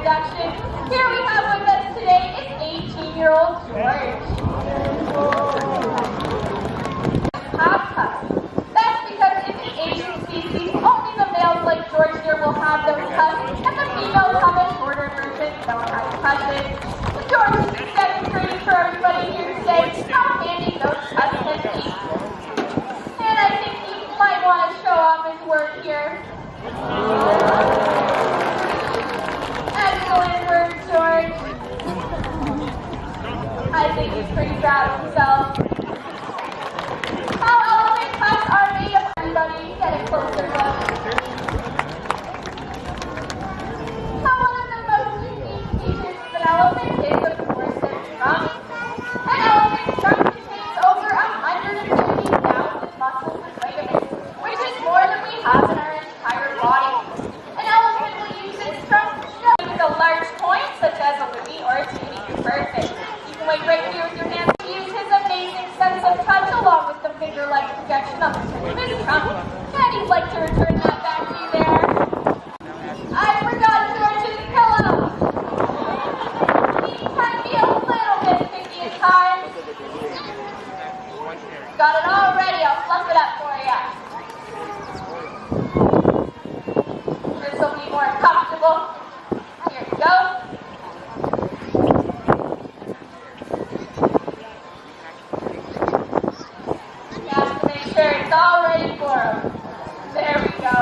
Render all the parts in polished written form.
introduction. Here we have with us today is 18-year-old George. Half cups. That's because in the Asian species, only the males like George here will have those cups, and the females have a shorter version known as tushes. George is demonstrating for everybody here today how handy those cups can be. And I think he might want to show off his work here. Excellent work, George. I think he's pretty proud of himself. How elephant cups are made of, everybody? Get a closer look. How one of the most unique features of an elephant is, of course, their trunk. An elephant's trunk contains over 150,000 muscles and ligaments, which is more than we have in our entire body. An elephant will use its trunk to show with a large point, such as a Louis or a tuning perfect. You can wait right here with your hands to use his amazing sense of touch along with the finger-like projection of his trunk. And he'd like to return that back to you there. I forgot George's pillow. He can be a little bit picky at times. Got it all ready. I'll fluff it up for you. This will be more comfortable. Here you go. You have to make sure it's all ready for him. There we go.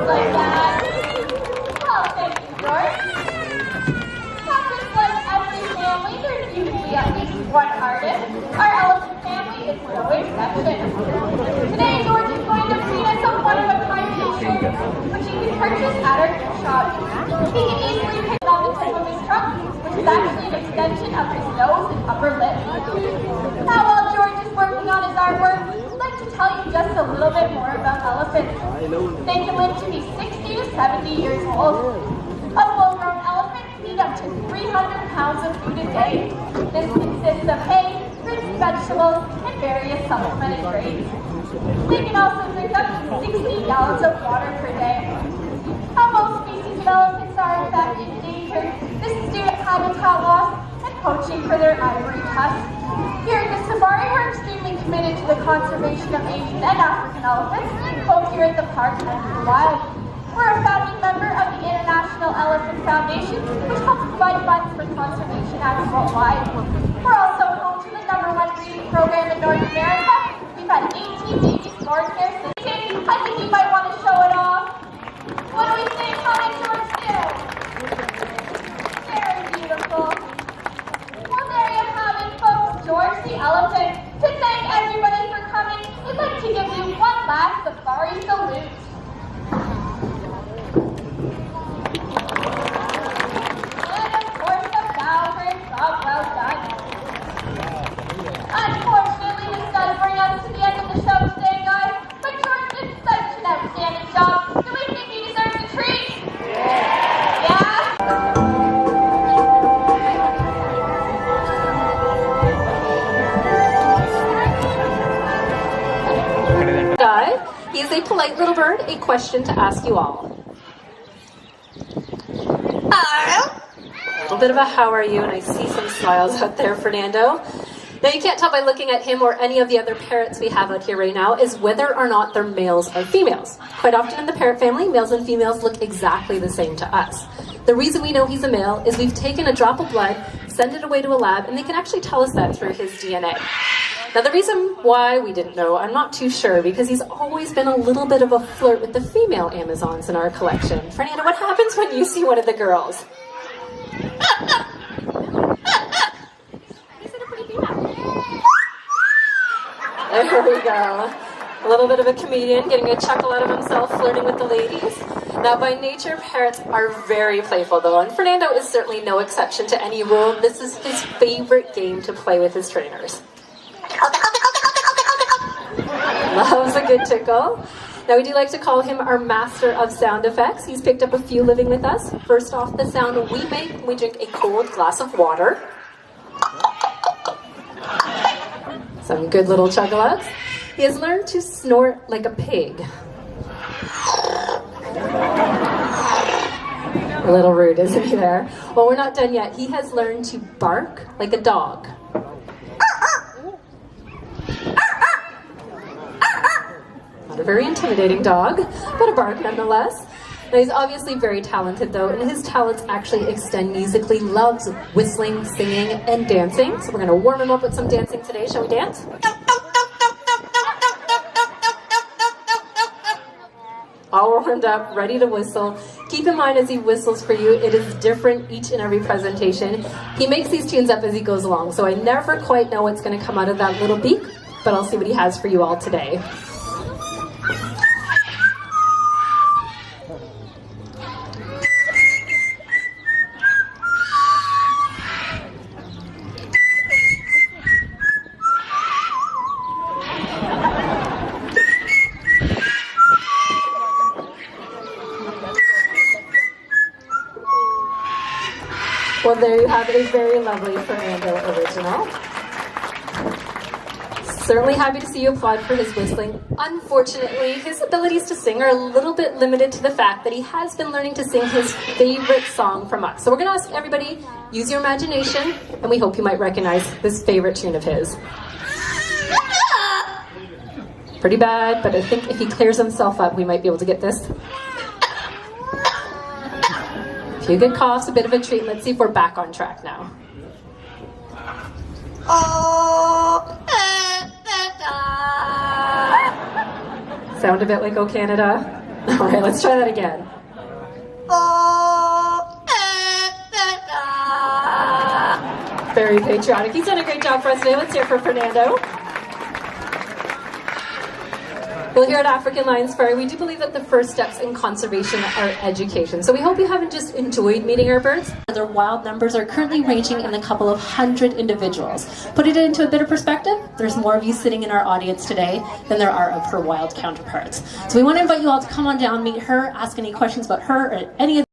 Like that. Well, thank you, George. Now, just like every family, there's usually at least one artist. Our elephant family is no exception. Today, George is going to feed us a one-of-a-kind t-shirt, which you can purchase at our gift shop. He can easily pick it on the tip of his trunk, which is actually an extension of his nose and upper lip. Now, while George is working on his artwork, I'd like to tell you just a little bit more about elephants. They can live to be 60 to 70 years old. A full-grown elephant can eat up to 300 pounds of food a day. This consists of hay, fruits, vegetables, and various supplemented grains. They can also drink up to 60 gallons of water per day. How most species of elephants are in fact endangered, this is due to habitat loss and poaching for their ivory tusks. Here at the safari, we're extremely committed to the conservation of Asian and African elephants, both here at the park and in the wild. We're a founding member of the International Elephant Foundation, which helps provide funds for conservation acts worldwide. We're also home to the #1 breeding program in North America. We've had 18 babies born here since. I think you might want to show it off. What do we think? How did George do? Very beautiful. Well, there you have it, folks. George the elephant. To thank everybody for coming, we'd like to give you one last safari salute. And of course, the bow for a job well done. Unfortunately, this does bring us to the end of the show today, guys. But George did such an outstanding job. Do we think he deserves a treat? Yeah? Guy, he is a polite little bird. A question to ask you all. A little bit of a how are you, and I see some smiles out there, Fernando. Now, you can't tell by looking at him or any of the other parrots we have out here right now is whether or not they're males or females. Quite often in the parrot family, males and females look exactly the same to us. The reason we know he's a male is we've taken a drop of blood, send it away to a lab, and they can actually tell us that through his DNA. Now, the reason why we didn't know, I'm not too sure, because he's always been a little bit of a flirt with the female Amazons in our collection. Fernando, what happens when you see one of the girls? There we go. A little bit of a comedian, getting a chuckle out of himself, flirting with the ladies. Now, by nature, parrots are very playful, though, and Fernando is certainly no exception to any rule. This is his favorite game to play with his trainers. Loves a good tickle. Now, we do like to call him our master of sound effects. He's picked up a few living with us. First off, the sound we make when we drink a cold glass of water. Some good little chug-a-lugs. He has learned to snort like a pig. A little rude, isn't he there? Well, we're not done yet. He has learned to bark like a dog. Not a very intimidating dog, but a bark nonetheless. Now, he's obviously very talented, though, and his talents actually extend musically. Loves whistling, singing, and dancing. So we're going to warm him up with some dancing today. Shall we dance? All warmed up, ready to whistle. Keep in mind, as he whistles for you, it is different each and every presentation. He makes these tunes up as he goes along, so I never quite know what's going to come out of that little beak, but I'll see what he has for you all today. Well, there you have a very lovely Fernando original. Certainly happy to see you applaud for his whistling. Unfortunately, his abilities to sing are a little bit limited to the fact that he has been learning to sing his favorite song from us. So we're going to ask everybody, use your imagination, and we hope you might recognize this favorite tune of his. Pretty bad, but I think if he clears himself up, we might be able to get this. A few good coughs, a bit of a treat. Let's see if we're back on track now. Sound a bit like O Canada? All right, let's try that again. Very patriotic. He's done a great job for us today. Let's hear it for Fernando. Well, here at African Lions Safari, we do believe that the first steps in conservation are education. So we hope you haven't just enjoyed meeting our birds. Their wild numbers are currently ranging in a couple of hundred individuals. Putting it into a bit of perspective, there's more of you sitting in our audience today than there are of her wild counterparts. So we want to invite you all to come on down, meet her, ask any questions about her or any of